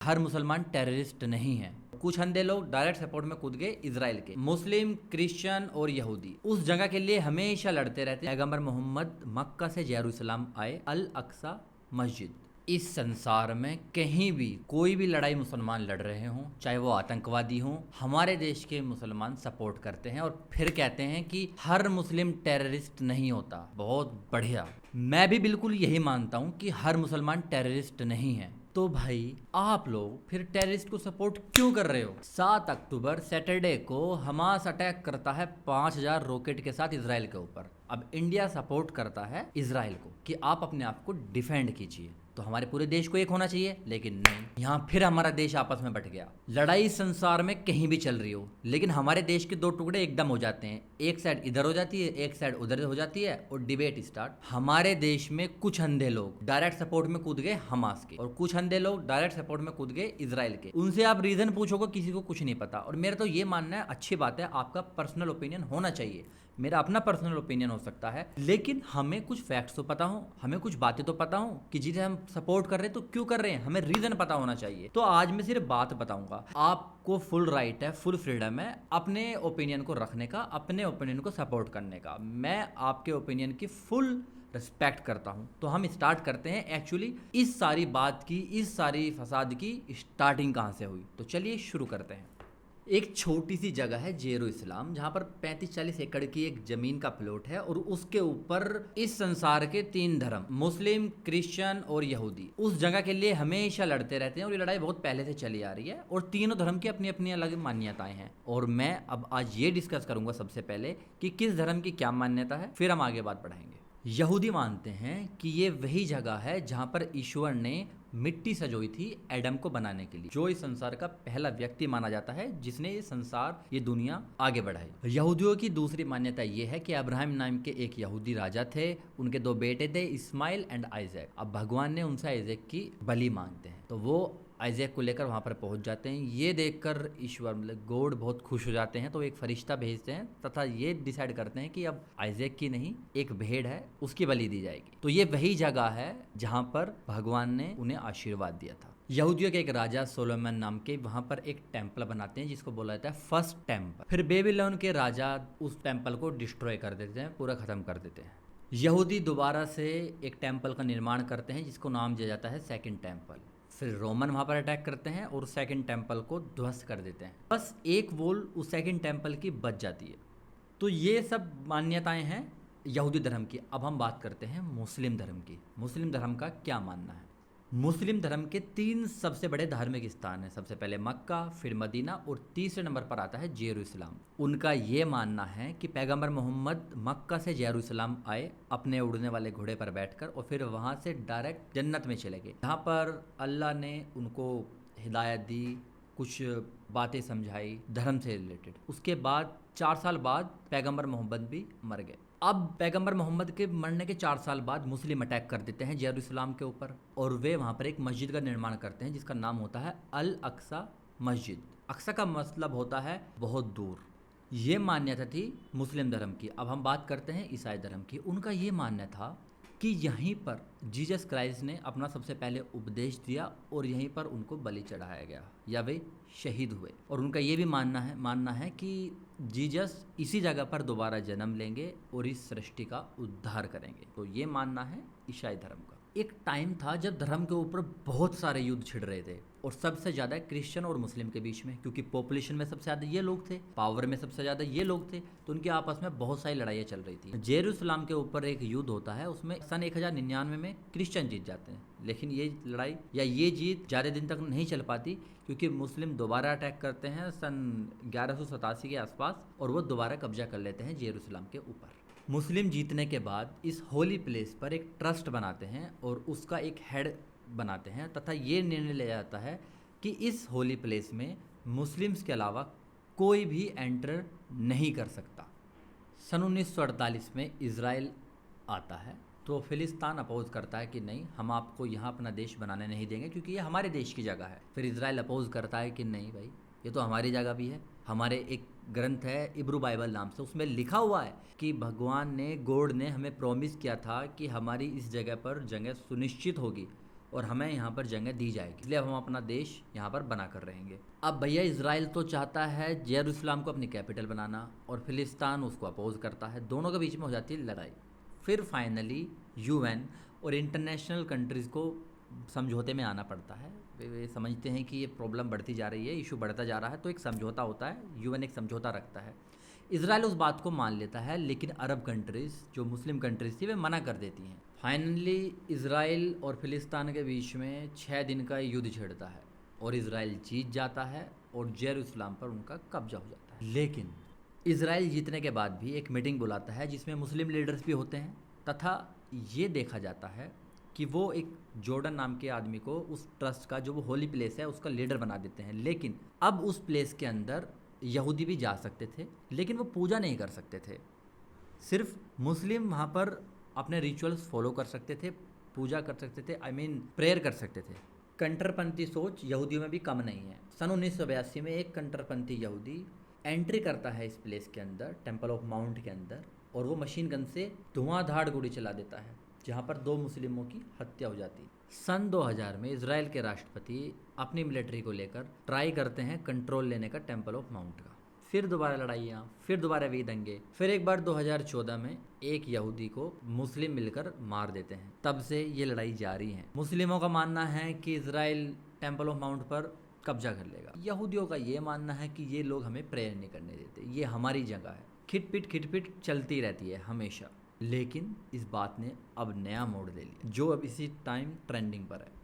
हर मुसलमान टेररिस्ट नहीं है। कुछ अंधे लोग डायरेक्ट सपोर्ट में कूद गए इजराइल के। मुस्लिम, क्रिश्चियन और यहूदी उस जगह के लिए हमेशा लड़ते रहते हैं। पैगंबर मोहम्मद मक्का से जेरूसलम आए, अल अक्सा मस्जिद। इस संसार में कहीं भी कोई भी लड़ाई मुसलमान लड़ रहे हों, चाहे वो आतंकवादी हों, हमारे देश के मुसलमान सपोर्ट करते हैं और फिर कहते हैं कि हर मुस्लिम टेररिस्ट नहीं होता। बहुत बढ़िया, मैं भी बिल्कुल यही मानता हूं कि हर मुसलमान टेररिस्ट नहीं है। तो भाई आप लोग फिर टेररिस्ट को सपोर्ट क्यों कर रहे हो? 7 अक्टूबर सैटरडे को हमास अटैक करता है 5000 रॉकेट के साथ इसराइल के ऊपर। अब इंडिया सपोर्ट करता है इसराइल को कि आप अपने आप को डिफेंड कीजिए। तो हमारे पूरे देश को एक होना चाहिए, लेकिन नहीं, यहाँ फिर हमारा देश आपस में बट गया। लड़ाई संसार में कहीं भी चल रही हो, लेकिन हमारे देश के दो टुकड़े एकदम हो जाते हैं। एक साइड इधर हो जाती है, एक साइड उधर हो जाती है और डिबेट स्टार्ट। हमारे देश में कुछ अंधे लोग डायरेक्ट सपोर्ट में कूद गए हमास के, और कुछ अंधे लोग डायरेक्ट सपोर्ट में कूद गए इसराइल के। उनसे आप रीजन पूछोगे, किसी को कुछ नहीं पता। और मेरा तो ये मानना है, अच्छी बात है, आपका पर्सनल ओपिनियन होना चाहिए, मेरा अपना पर्सनल ओपिनियन हो सकता है, लेकिन हमें कुछ फैक्ट्स तो पता हो, हमें कुछ बातें तो पता हो कि जिसे हम सपोर्ट कर रहे हैं तो क्यों कर रहे हैं, हमें रीजन पता होना चाहिए। तो आज मैं सिर्फ बात बताऊंगा। आपको फुल राइट है, फुल फ्रीडम है अपने ओपिनियन को रखने का, अपने ओपिनियन को सपोर्ट करने का। मैं आपके ओपिनियन की फुल रिस्पेक्ट करता हूं। तो हम स्टार्ट करते हैं एक्चुअली इस सारी बात की, इस सारी फसाद की स्टार्टिंग कहां से हुई। तो चलिए शुरू करते हैं। एक छोटी सी जगह है जेरूसलम, जहाँ पर 35-40 एकड़ की एक जमीन का प्लॉट है, और उसके ऊपर इस संसार के 3 धर्म, मुस्लिम, क्रिश्चियन और यहूदी, उस जगह के लिए हमेशा लड़ते रहते हैं। और ये लड़ाई बहुत पहले से चली आ रही है, और तीनों धर्म की अपनी अपनी अलग मान्यताएं हैं। और मैं अब आज ये डिस्कस करूंगा सबसे पहले कि किस धर्म की क्या मान्यता है, फिर हम आगे बात बढ़ाएंगे। यहूदी मानते हैं कि ये वही जगह है जहां पर ईश्वर ने मिट्टी सजोई थी एडम को बनाने के लिए, जो इस संसार का पहला व्यक्ति माना जाता है जिसने ये संसार, ये दुनिया आगे बढ़ाई। यहूदियों की दूसरी मान्यता ये है कि अब्राहम नाम के एक यहूदी राजा थे, उनके 2 बेटे थे, इस्माइल एंड आइजैक। अब भगवान ने उनसे आइजैक की बलि मांगते हैं, तो वो आइजैक को लेकर वहाँ पर पहुँच जाते हैं। ये देखकर ईश्वर मतलब गॉड बहुत खुश हो जाते हैं, तो एक फरिश्ता भेजते हैं तथा ये डिसाइड करते हैं कि अब आइजैक की नहीं, एक भेड़ है उसकी बलि दी जाएगी। तो ये वही जगह है जहाँ पर भगवान ने उन्हें आशीर्वाद दिया था। यहूदियों के एक राजा सोलोमन नाम के वहाँ पर एक टेम्पल बनाते हैं जिसको बोला जाता है फर्स्ट टेम्पल। फिर बेबीलोन के राजा उस टेम्पल को डिस्ट्रॉय कर देते हैं, पूरा खत्म कर देते हैं। यहूदी दोबारा से एक टेम्पल का निर्माण करते हैं जिसको नाम दिया जाता है सेकंड टेम्पल। फिर रोमन वहाँ पर अटैक करते हैं और सेकंड टेम्पल को ध्वस्त कर देते हैं। बस एक वॉल उस सेकंड टेम्पल की बच जाती है। तो ये सब मान्यताएं हैं यहूदी धर्म की। अब हम बात करते हैं मुस्लिम धर्म की। मुस्लिम धर्म का क्या मानना है? मुस्लिम धर्म के 3 सबसे बड़े धार्मिक स्थान हैं। सबसे पहले मक्का, फिर मदीना और तीसरे नंबर पर आता है जेरूसलम। उनका ये मानना है कि पैगंबर मोहम्मद मक्का से जेरूसलम आए अपने उड़ने वाले घोड़े पर बैठकर, और फिर वहाँ से डायरेक्ट जन्नत में चले गए, जहाँ पर अल्लाह ने उनको हिदायत दी, कुछ बातें समझाई धर्म से रिलेटेड। उसके बाद 4 साल बाद पैगंबर मोहम्मद भी मर गए। अब पैगंबर मोहम्मद के मरने के 4 साल बाद मुस्लिम अटैक कर देते हैं जेरूसलम के ऊपर, और वे वहाँ पर एक मस्जिद का निर्माण करते हैं जिसका नाम होता है अल अक्सा मस्जिद। अक्सा का मतलब होता है बहुत दूर। ये मान्यता थी मुस्लिम धर्म की। अब हम बात करते हैं ईसाई धर्म की। उनका ये मानना था कि यहीं पर जीसस क्राइस्ट ने अपना सबसे पहले उपदेश दिया और यहीं पर उनको बलि चढ़ाया गया या वे शहीद हुए। और उनका ये भी मानना है कि जीसस इसी जगह पर दोबारा जन्म लेंगे और इस सृष्टि का उद्धार करेंगे। तो ये मानना है ईसाई धर्म का। एक टाइम था जब धर्म के ऊपर बहुत सारे युद्ध छिड़ रहे थे, और सबसे ज़्यादा क्रिश्चियन और मुस्लिम के बीच में, क्योंकि पॉपुलेशन में सबसे ज़्यादा ये लोग थे, पावर में सबसे ज़्यादा ये लोग थे, तो उनके आपस में बहुत सारी लड़ाइयाँ चल रही थी। जेरूसलम के ऊपर एक युद्ध होता है, उसमें सन 1099 में क्रिश्चियन जीत जाते हैं, लेकिन ये लड़ाई या ये जीत ज़्यादा दिन तक नहीं चल पाती, क्योंकि मुस्लिम दोबारा अटैक करते हैं सन 1187 के आसपास, और वो दोबारा कब्जा कर लेते हैं जेरूसलम के ऊपर। मुस्लिम जीतने के बाद इस होली प्लेस पर एक ट्रस्ट बनाते हैं और उसका एक हेड बनाते हैं, तथा ये निर्णय लिया जाता है कि इस होली प्लेस में मुस्लिम्स के अलावा कोई भी एंटर नहीं कर सकता। सन 1948 में इज़राइल आता है, तो फिलिस्तीन अपोज करता है कि नहीं, हम आपको यहाँ अपना देश बनाने नहीं देंगे क्योंकि ये हमारे देश की जगह है। फिर इज़राइल अपोज करता है कि नहीं भाई, ये तो हमारी जगह भी है। हमारे एक ग्रंथ है इब्रू बाइबल नाम से, उसमें लिखा हुआ है कि भगवान ने, गॉड ने हमें प्रॉमिस किया था कि हमारी इस जगह पर जगह सुनिश्चित होगी, और हमें यहाँ पर जगह दी जाएगी, इसलिए हम अपना देश यहाँ पर बना कर रहेंगे। अब भैया इसराइल तो चाहता है जेरूसलम को अपनी कैपिटल बनाना और फिलिस्तीन उसको अपोज करता है, दोनों के बीच में हो जाती है लड़ाई। फिर फाइनली यूएन और इंटरनेशनल कंट्रीज़ को समझौते में आना पड़ता है। वे समझते हैं कि ये प्रॉब्लम बढ़ती जा रही है, इशू बढ़ता जा रहा है, तो एक समझौता होता है, यूएन एक समझौता रखता है। इसराइल उस बात को मान लेता है, लेकिन अरब कंट्रीज़ जो मुस्लिम कंट्रीज़ थी वे मना कर देती हैं। फाइनली इसराइल और फिलिस्तीन के बीच में 6 दिन का युद्ध छिड़ता है और इसराइल जीत जाता है और जेरूसलम पर उनका कब्जा हो जाता है। लेकिन इसराइल जीतने के बाद भी एक मीटिंग बुलाता है जिसमें मुस्लिम लीडर्स भी होते हैं, तथा ये देखा जाता है कि वो एक जॉर्डन नाम के आदमी को उस ट्रस्ट का, जो वो होली प्लेस है, उसका लीडर बना देते हैं। लेकिन अब उस प्लेस के अंदर यहूदी भी जा सकते थे, लेकिन वो पूजा नहीं कर सकते थे। सिर्फ मुस्लिम वहाँ पर अपने रिचुअल्स फॉलो कर सकते थे, पूजा कर सकते थे, प्रेयर कर सकते थे। कंट्रपंथी सोच यहूदियों में भी कम नहीं है। सन 1982 में एक कंट्रपंथी यहूदी एंट्री करता है इस प्लेस के अंदर, टेम्पल ऑफ माउंट के अंदर, और वो मशीन गन से धुआंधार गोली चला देता है, जहाँ पर 2 मुस्लिमों की हत्या हो जाती है। सन 2000 में इसराइल के राष्ट्रपति अपनी मिलिट्री को लेकर ट्राई करते हैं कंट्रोल लेने का टेम्पल ऑफ माउंट का। फिर दोबारा लड़ाइयाँ, फिर दोबारा वही दंगे, फिर एक बार 2014 में एक यहूदी को मुस्लिम मिलकर मार देते हैं। तब से ये लड़ाई जारी है। मुस्लिमों का मानना है कि इसराइल टेम्पल ऑफ माउंट पर कब्जा कर लेगा, यहूदियों का ये मानना है कि ये लोग हमें प्रेयर नहीं करने देते, ये हमारी जगह है। खिटपिट चलती रहती है हमेशा। लेकिन इस बात ने अब नया मोड़ ले लिया, जो अब इसी टाइम ट्रेंडिंग पर है।